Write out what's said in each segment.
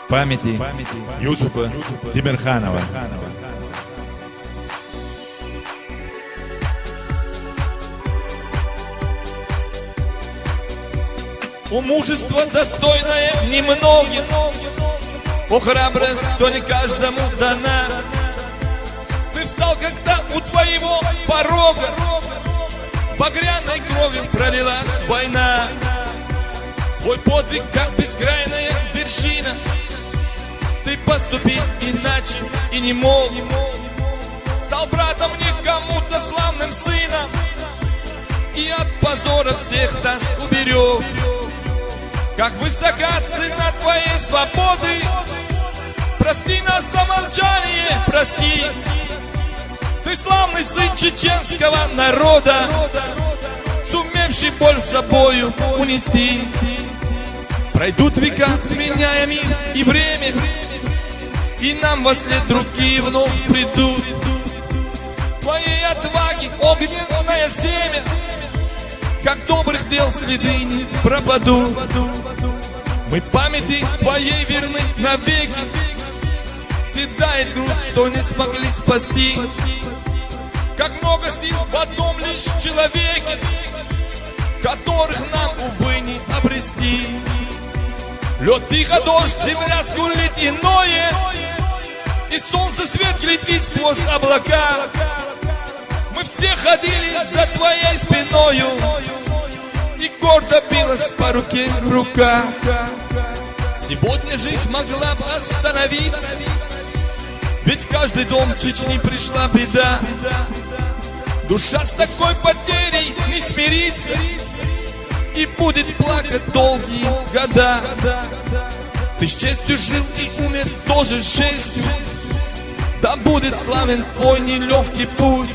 памяти Юсупа Тимирханова. О, мужество достойное немногих, о, храбрость, что не каждому дана. Ты встал, когда у твоего порога багряной кровью пролилась война. Твой подвиг, как бескрайная вершина. Ты поступить иначе и не мог. Стал братом не кому-то славным сыном, и от позора всех нас уберег. Как высока цена твоей свободы, прости нас за молчание, прости. Ты славный сын чеченского народа, сумевший боль с собою унести. Пройдут века, сменяя мир и время, и нам во след другие вновь придут. Твоей отваги огненное семя, как добрых дел следы не пропадут. Мы памяти твоей верны навеки. Седает груз, что не смогли спасти. Как много сил в одном лишь человеке, которых нам, увы, не обрести. Лед тихо, дождь, земля скулит иное, и солнце свет глядит сквозь облака. Мы все ходили за твоей спиною, и гордо билась по руке рука. Сегодня жизнь могла бы остановиться, ведь в каждый дом Чечни пришла беда. Душа с такой потерей не смирится и будет плакать долгие года. Ты с честью жил и умер тоже с честью, да будет славен твой нелегкий путь.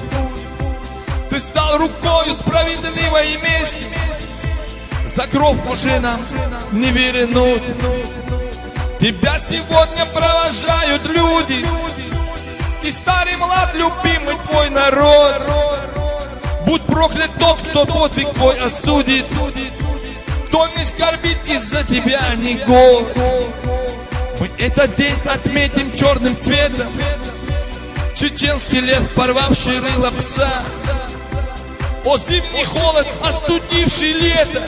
Ты стал рукою справедливой мести, за кровь уже нам не вернут. Тебя сегодня провожают люди, и старый млад, любимый твой народ. Будь проклят тот, кто подвиг твой осудит, кто не скорбит из-за тебя ни год. Мы этот день отметим черным цветом, чеченский лев, порвавший рыло пса. О, зимний холод, остудивший лето,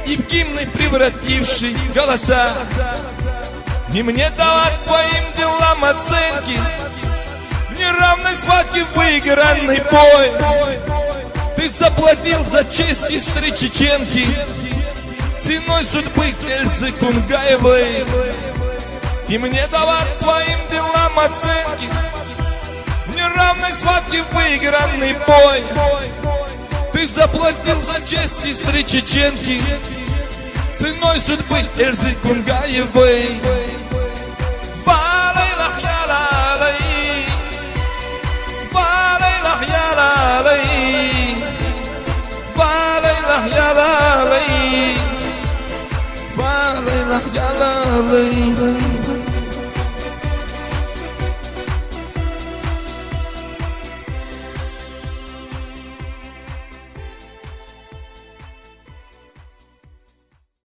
и в гимны превративший голоса. Не мне давать твоим делам оценки, неравной схватки в выигранный бой. Ты заплатил за честь сестры чеченки ценой судьбы Эльзы Кунгаевой. И мне давать твоим делам оценки, неравной схватки в выигранный бой. Ты заплатил за честь сестры чеченки ценой судьбы Эльзы Кунгаевой. Валай лах я лалай,